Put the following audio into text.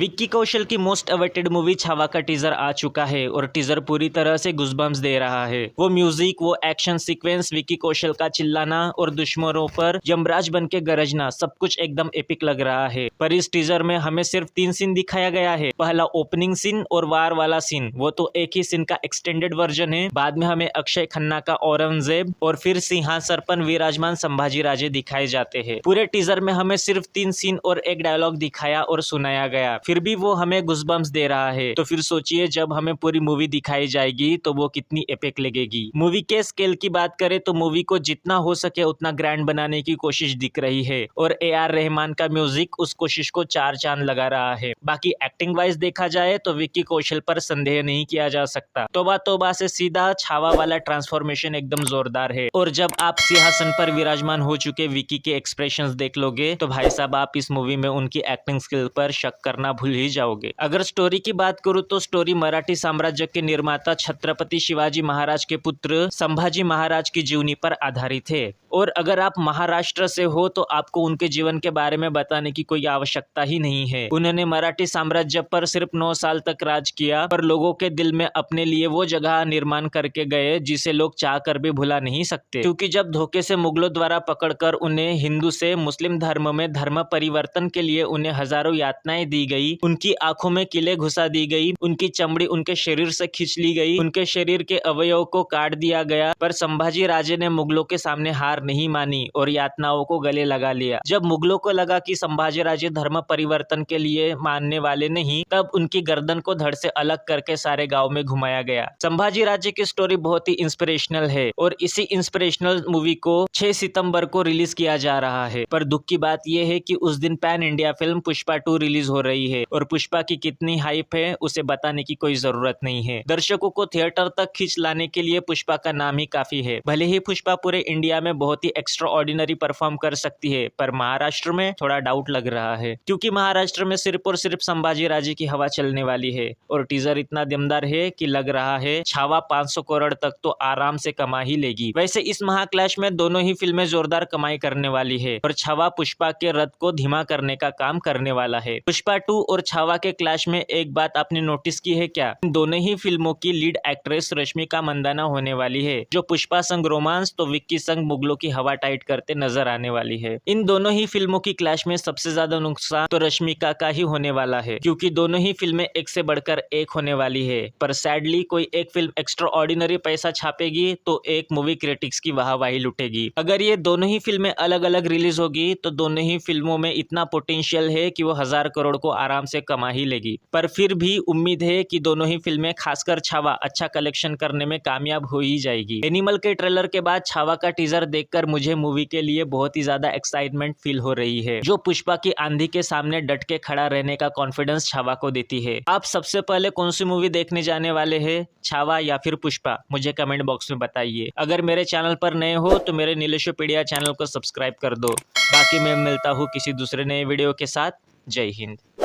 विक्की कौशल की most awaited movie Chhaava का teaser आ चुका है और टीजर पूरी तरह से गूज़बम्प्स दे रहा है। वो म्यूजिक, वो एक्शन सीक्वेंस, विक्की कौशल का चिल्लाना और दुश्मनों पर यमराज बन के गरजना, सब कुछ एकदम एपिक लग रहा है। पर इस टीजर में हमें सिर्फ 3 सीन दिखाया गया है। पहला ओपनिंग सीन और वार वाला सीन, वो तो एक ही सीन का एक्सटेंडेड वर्जन है। बाद में हमें अक्षय खन्ना का औरंगजेब और फिर सिंहासन पर विराजमान संभाजी राजे दिखाए जाते हैं। पूरे टीजर में हमें सिर्फ 3 सीन और एक डायलॉग दिखाया और सुनाया गया, फिर भी वो हमें गूज़बम्प्स दे रहा है। तो फिर सोचिए जब हमें पूरी मूवी दिखाई जाएगी तो वो कितनी एपिक लगेगी। मूवी के स्केल की बात करें तो मूवी को जितना हो सके उतना ग्रैंड बनाने की कोशिश दिख रही है और AR रहमान का म्यूजिक उस कोशिश को 4 चांद लगा रहा है। बाकी एक्टिंग वाइज देखा जाए तो विक्की कौशल पर संदेह नहीं किया जा सकता। तौबा तौबा से सीधा छावा वाला ट्रांसफॉर्मेशन एकदम जोरदार है और जब आप सिंहासन पर विराजमान हो चुके विक्की के एक्सप्रेशंस देख लोगे तो भाई साहब आप इस मूवी में उनकी एक्टिंग स्किल पर शक करना भूल ही जाओगे। अगर स्टोरी की बात करूं तो स्टोरी मराठी साम्राज्य के निर्माता छत्रपति शिवाजी महाराज के पुत्र संभाजी महाराज की जीवनी पर आधारित है और अगर आप महाराष्ट्र से हो तो आपको उनके जीवन के बारे में बताने की कोई आवश्यकता ही नहीं है। उन्होंने मराठी साम्राज्य पर सिर्फ 9 साल तक राज किया, पर लोगों के दिल में अपने लिए वो जगह निर्माण करके गए जिसे लोग चाह कर भी भुला नहीं सकते। क्योंकि जब धोखे से मुगलों द्वारा पकड़कर उन्हें हिंदू से मुस्लिम धर्म में धर्म परिवर्तन के लिए उन्हें हजारों यातनाएं दी गई, उनकी आंखों में किले घुसा दी गई, उनकी चमड़ी उनके शरीर से खींच ली गई, उनके शरीर के अवयव को काट दिया गया, पर संभाजी राजे ने मुगलों के सामने हार नहीं मानी और यातनाओं को गले लगा लिया। जब मुगलों को लगा कि संभाजी राजे धर्म परिवर्तन के लिए मानने वाले नहीं, तब उनकी गर्दन को धड़ से अलग करके सारे गांव में घुमाया गया। संभाजी राजे की स्टोरी बहुत ही इंस्पिरेशनल है और इसी इंस्पिरेशनल मूवी को 6 सितंबर को रिलीज किया जा रहा है। पर दुख की बात यह है कि उस दिन pan India film Pushpa 2 release हो रही है और पुष्पा की कितनी हाइप है उसे बताने की कोई जरूरत नहीं है। दर्शकों को थिएटर तक खींच लाने के लिए पुष्पा का नाम ही काफी है। भले ही पुष्पा पूरे इंडिया में बहुत ही एक्स्ट्रा ऑर्डिनरी परफॉर्म कर सकती है, पर महाराष्ट्र में थोड़ा डाउट लग रहा है क्योंकि महाराष्ट्र में सिर्फ और सिर्फ संभाजी राजे की हवा चलने वाली है और टीजर इतना दमदार है कि लग रहा है छावा 500 करोड़ तक तो आराम से कमा ही लेगी। वैसे इस महाक्लैश में दोनों ही फिल्में जोरदार कमाई करने वाली है और छावा पुष्पा के रथ को धीमा करने का काम करने वाला है। पुष्पा 2 और छावा के क्लैश में एक बात आपने नोटिस की है क्या? इन दोनों ही फिल्मों की लीड एक्ट्रेस रश्मिका मंदाना होने वाली है, जो पुष्पा संग रोमांस तो विक्की संग मुगलों की हवा टाइट करते नजर आने वाली है। इन दोनों ही फिल्मों की क्लैश में सबसे ज्यादा नुकसान तो रश्मिका का ही होने वाला है क्योंकि दोनों ही फिल्में एक से बढ़कर एक होने वाली है। पर सैडली कोई एक फिल्म एक्स्ट्रा ऑर्डिनरी पैसा छापेगी तो एक मूवी क्रिटिक्स की वाहवाही लुटेगी। अगर ये दोनों ही फिल्में अलग अलग रिलीज होगी तो दोनों ही फिल्मों में इतना पोटेंशियल है कि वो 1000 करोड़ को आराम से कमा ही लेगी। पर फिर भी उम्मीद है कि दोनों ही फिल्में खासकर छावा अच्छा कलेक्शन करने में कामयाब हो ही जाएगी। एनिमल के ट्रेलर के बाद छावा का टीजर देखकर मुझे मूवी के लिए बहुत ही ज्यादा एक्साइटमेंट फील हो रही है, जो पुष्पा की आंधी के सामने डट के खड़ा रहने का कॉन्फिडेंस छावा को देती है। आप सबसे पहले कौन सी मूवी देखने जाने वाले हैं, छावा या फिर पुष्पा? मुझे कमेंट बॉक्स में बताइए। अगर मेरे चैनल पर नए हो तो मेरे नीलेशोपीडिया चैनल को सब्सक्राइब कर दो। बाकी मैं मिलता हूँ किसी दूसरे नए वीडियो के साथ। जय हिंद।